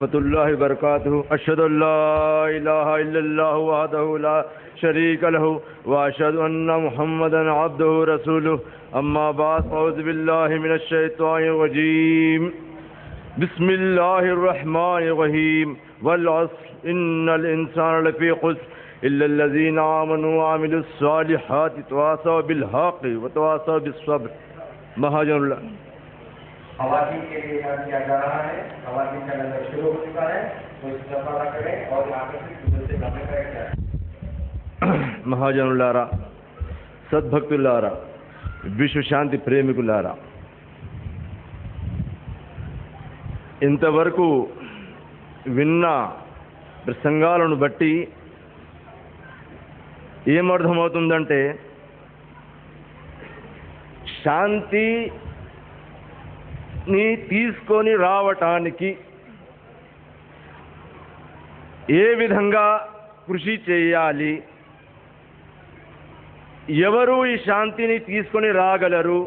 الله وبركاته أشهد أن لا إله إلا الله وحده لا شريك له وأشهد أن محمدا عبده ورسوله أما بعد أعوذ بالله من الشيطان الرجيم بسم الله الرحمن الرحيم والعصر إن الإنسان لفي خسر إلا الذين آمنوا وعملوا الصالحات وتواصوا بالحق وتواصوا بالصبر महाजन खवातीन के लिए यहाँ किया जा रहा है। खवातीन का लंगर शुरू हो चुका है, तो इस दफा करें और आकर्षित दूर से गाने का महाजनुलारा सद्भक्तुलारा विश्व శాంతి ప్రేమికులారా ఇంతవరకు విన్న ప్రసంగాలను బట్టి ఏమర్థమవుతుందంటే శాంతి ని తీసుకొని రావటానికి ఏ విధంగా కృషి చేయాలి, ఎవరు ఈ శాంతిని తీసుకొని రాగలరు,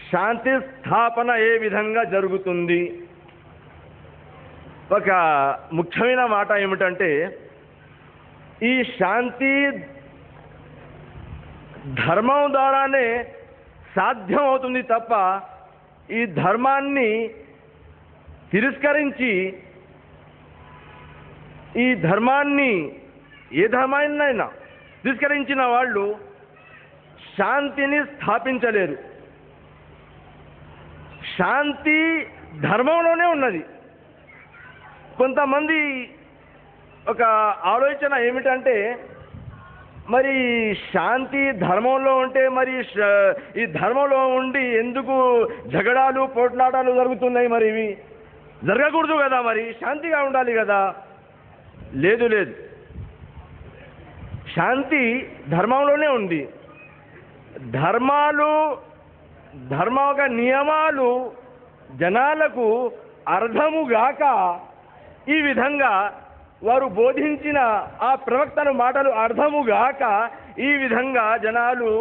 శాంతి స్థాపన ఏ విధంగా జరుగుతుంది. ఒక ముఖ్యమైన మాట ఏమిటంటే ఈ శాంతి ధర్మం ద్వారానే సాధ్యం అవుతుంది తప్ప ఈ ధర్మాన్ని తిరస్కరించి ఈ ధర్మాన్ని ఏ ధర్మాన్నైనా తిరస్కరించిన వాళ్ళు శాంతిని స్థాపించలేరు. శాంతి ధర్మంలోనే ఉన్నది. కొంతమంది ఒక ఆలోచన ఏమిటంటే మరి శాంతి ధర్మంలో ఉంటే మరి ఈ ధర్మంలో ఉండి ఎందుకు జగడాలు పోట్లాటాలు జరుగుతున్నాయి, మరి ఇవి జరగకూడదు కదా, మరి శాంతిగా ఉండాలి కదా. లేదు లేదు, శాంతి ధర్మంలోనే ఉంది. ధర్మ యొక్క నియమాలు జనాలకు అర్థముగాక ఈ విధంగా వారు బోధించిన ఆ ప్రవక్తల మాటలు అర్థముగాక ఈ విధంగా జనాలు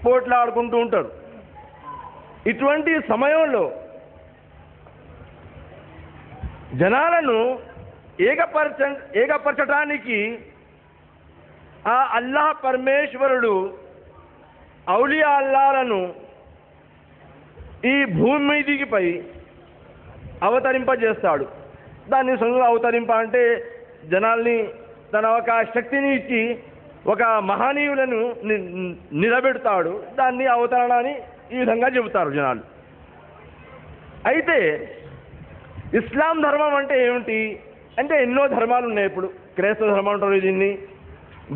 పోట్లాడుకుంటూ ఉంటారు. ఇటువంటి సమయంలో జనాలను ఏకపరచటానికి ఆ అల్లాహ్ పరమేశ్వరుడు ఔలియా అల్లాలను ఈ భూమి మీదికిపై అవతరింపజేస్తాడు. దాన్ని సొంతంగా అవతరింప అంటే జనాల్ని తన ఒక శక్తిని ఇచ్చి ఒక మహనీయులను నిలబెడతాడు. దాన్ని అవతరణ అని ఈ విధంగా చెబుతారు జనాలు. అయితే ఇస్లాం ధర్మం అంటే ఏమిటి అంటే ఎన్నో ధర్మాలు ఉన్నాయి. ఇప్పుడు క్రైస్తవ ధర్మం అంటారు, దీన్ని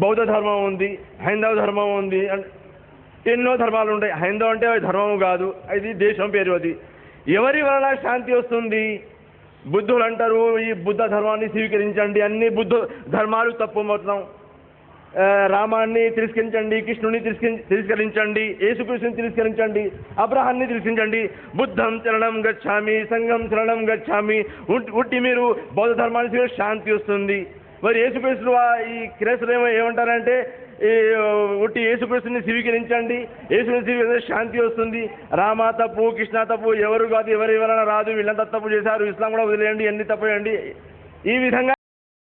బౌద్ధ ధర్మం ఉంది, హైందవ ధర్మం ఉంది, ఎన్నో ధర్మాలు ఉంటాయి. హైందవ అంటే ధర్మము కాదు, అది దేశం పేరు. అది ఎవరి వలన శాంతి వస్తుంది? బుద్ధులు అంటారు ఈ బుద్ధ ధర్మాన్ని స్వీకరించండి, అన్ని బుద్ధ ధర్మాలు తప్పు మొత్తం. రామాన్ని తిరస్కరించండి, కృష్ణుని తిరస్కరించండి, యేసుక్రీస్తుని తిరస్కరించండి, అబ్రహాన్ని తిరస్కరించండి. బుద్ధం శరణం గచ్ఛామి, సంఘం శరణం గచ్ఛామి ఉట్టి మీరు బౌద్ధ ధర్మాన్ని స్వీకరించి శాంతి వస్తుంది. మరి యేసుక్రీస్తు ఈ క్రైస్తవులు ఏమంటారంటే ఉట్టి యేసుక్రీస్తుని స్వీకరించండి, యేసుని స్వీకరిస్తే శాంతి వస్తుంది. రామ తప్పు, కృష్ణ తప్పు, ఎవరు కాదు, ఎవరి వలన రాదు, వీళ్ళంతా తప్పు చేశారు, ఇస్లాం కూడా వదిలేయండి, ఎన్ని తప్పు చేయండి, ఈ విధంగా